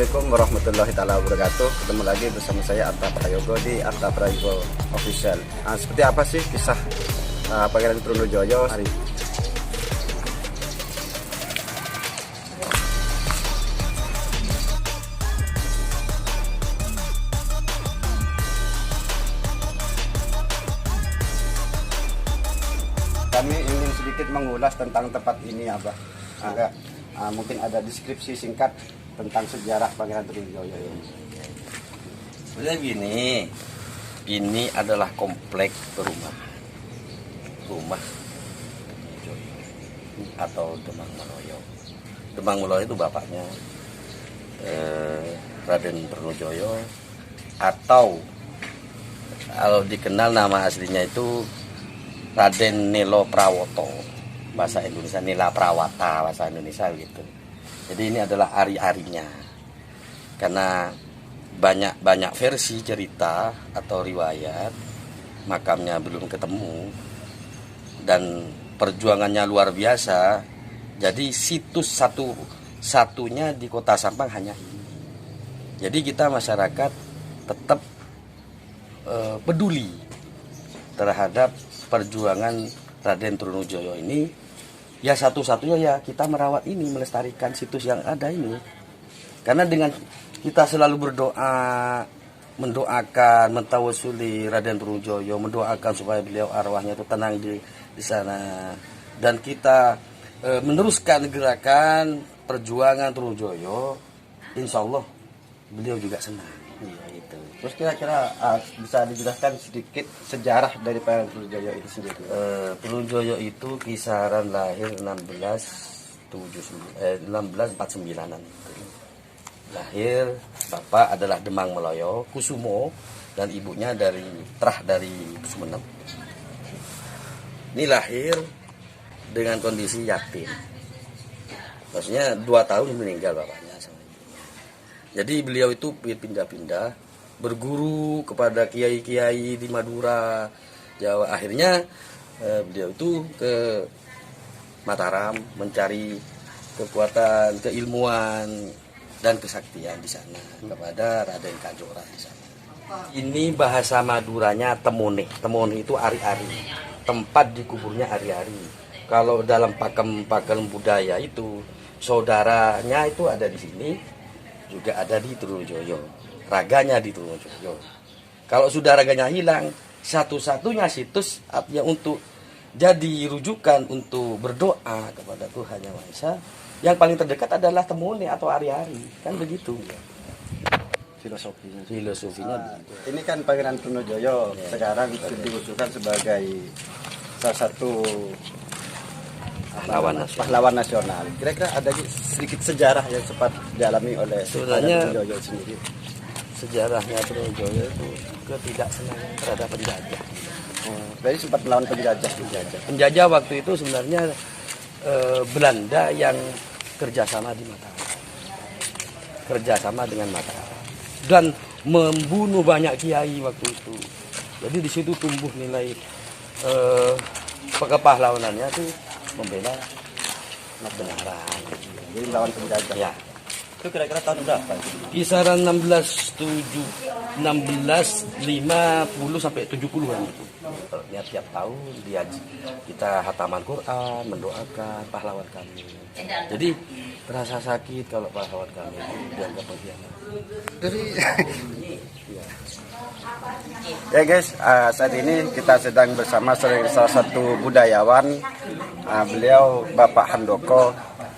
Assalamualaikum warahmatullahi wabarakatuh. Ketemu lagi bersama saya Arta Prayogo di Arta Prayogo Official. Seperti apa sih kisah Pangeran Trunojoyo hari kami ingin sedikit mengulas tentang tempat ini, Abah. Mungkin ada deskripsi singkat tentang sejarah Pangeran Trunojoyo ini. Sebenarnya gini, ini adalah komplek rumah atau Demang Meloyo. Demang Meloyo itu bapaknya Raden Trunojoyo, atau kalau dikenal nama aslinya itu Raden Nelo Prawoto, bahasa Indonesia Nila Prawata, bahasa Indonesia gitu. Jadi ini adalah ari-arinya, karena banyak versi cerita atau riwayat makamnya belum ketemu dan perjuangannya luar biasa. Jadi situs satunya di Kota Sampang hanya ini. Jadi kita masyarakat tetap peduli terhadap perjuangan Raden Trunojoyo ini. Ya satu-satunya ya kita merawat ini, melestarikan situs yang ada ini. Karena dengan kita selalu berdoa, mendoakan, mentawasuli Raden Trunojoyo, mendoakan supaya beliau arwahnya itu tenang di sana. Dan kita meneruskan gerakan perjuangan Trunojoyo, insya Allah beliau juga senang. Iya itu. Terus kira-kira bisa dijelaskan sedikit sejarah dari Pangeran Trunojoyo itu sendiri? Trunojoyo itu kisaran lahir 1649-an. Lahir, bapak adalah Demang Meloyo Kusumo dan ibunya dari Sumeneb. Ini lahir dengan kondisi yatim. Maksudnya 2 tahun meninggal bapaknya. Jadi beliau itu pindah-pindah, berguru kepada kiai-kiai di Madura, Jawa. Akhirnya beliau itu ke Mataram mencari kekuatan, keilmuan dan kesaktian di sana kepada Raden Kajora di sana. Ini bahasa Maduranya temone. Temone itu ari-ari. Tempat dikuburnya ari-ari. Kalau dalam pakem budaya itu saudaranya itu ada di sini, juga ada di Trunojoyo, raganya di Trunojoyo. Kalau sudah raganya hilang, satu-satunya situs yang untuk jadi rujukan untuk berdoa kepada Tuhan Yang Maha Esa, yang paling terdekat adalah temone atau ari-ari, kan begitu. Filosofinya begitu. Ini kan Pangeran Trunojoyo sekarang diusulkan sebagai salah satu pahlawan nasional. Kira-kira ada sedikit sejarah yang sempat dialami oleh sebenarnya Trunojoyo sendiri. Sejarahnya Trunojoyo itu ketidaksenangan terhadap penjajah. Jadi sempat melawan penjajah. Penjajah waktu itu sebenarnya Belanda yang kerjasama di Mataram, kerjasama dengan Mataram dan membunuh banyak kiai waktu itu. Jadi di situ tumbuh nilai kepahlawanannya itu membela kebenaran. Jadi melawan penjajah. Ya. Itu kira-kira tahun berapa? Kisaran 1650 sampai 70-an itu. Tiap tahun kita hataman Quran, mendoakan pahlawan kami. Jadi terasa sakit kalau pahlawan kami dianggap pengkhianat. Ya guys, saat ini kita sedang bersama salah satu budayawan. Beliau Bapak Handoko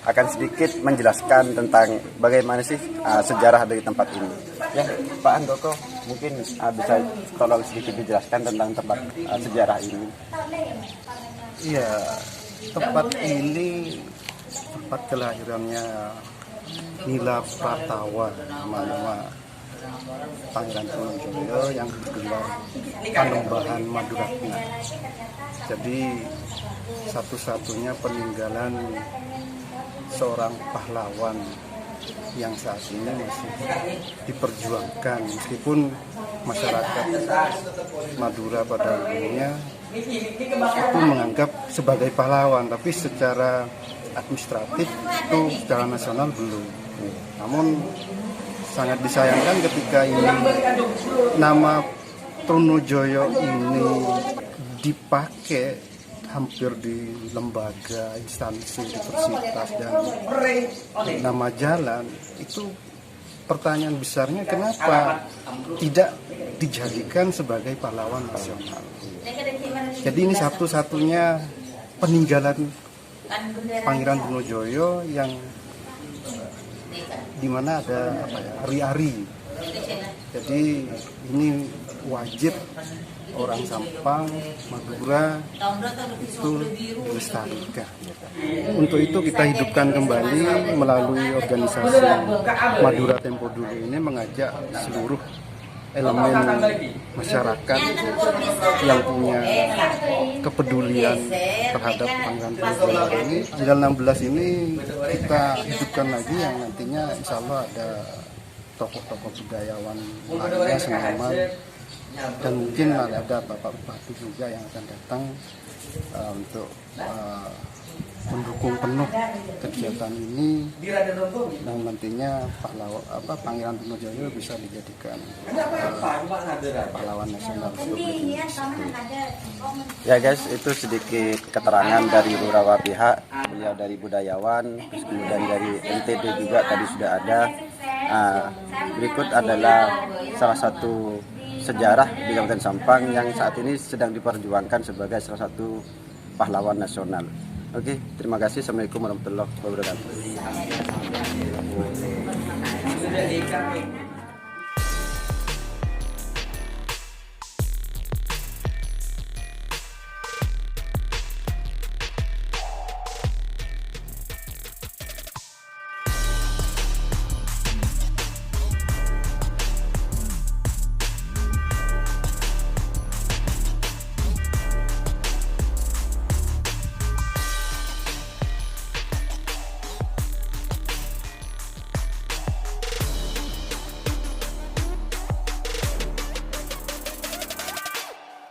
akan sedikit menjelaskan tentang bagaimana sih sejarah dari tempat ini. Ya, Pak Handoko, mungkin bisa tolong sedikit dijelaskan tentang tempat sejarah ini. Iya, tempat ini tempat kelahirannya Nila Pratawa, nama Pangeran Trunojoyo yang bergelar Panembahan Maduratna. Jadi satu-satunya peninggalan seorang pahlawan yang saat ini masih diperjuangkan, meskipun masyarakat Madura pada umumnya itu menganggap sebagai pahlawan, tapi secara administratif itu secara nasional belum. Namun sangat disayangkan ketika ini nama Trunojoyo ini dipakai hampir di lembaga, instansi, universitas, dan nama jalan. Itu pertanyaan besarnya, kenapa tidak dijadikan sebagai pahlawan nasional? Jadi ini satu-satunya peninggalan Pangeran Trunojoyo yang dimana ada ari-ari. Jadi ini wajib orang Sampang, Madura itu dilestarikan. Untuk itu kita hidupkan kembali melalui organisasi Madura Tempo Dulu ini, mengajak seluruh elemen masyarakat yang punya kepedulian terhadap Pangeran Trunojoyo ini. Tanggal 16 ini kita hidupkan lagi, yang nantinya insya Allah ada tokoh-tokoh budayawan lainnya, seniman, dan mungkin ada Bapak Bupati juga yang akan datang untuk mendukung penuh kegiatan ini, dan nantinya Pangeran Trunojoyo bisa dijadikan pahlawan nasional Republik Indonesia. Ya guys, itu sedikit keterangan dari beberapa pihak. Beliau dari budayawan, terus kemudian dari NTB juga tadi sudah ada. Berikut adalah salah satu sejarah di Kabupaten Sampang yang saat ini sedang diperjuangkan sebagai salah satu pahlawan nasional. Oke, terima kasih. Assalamualaikum warahmatullahi wabarakatuh.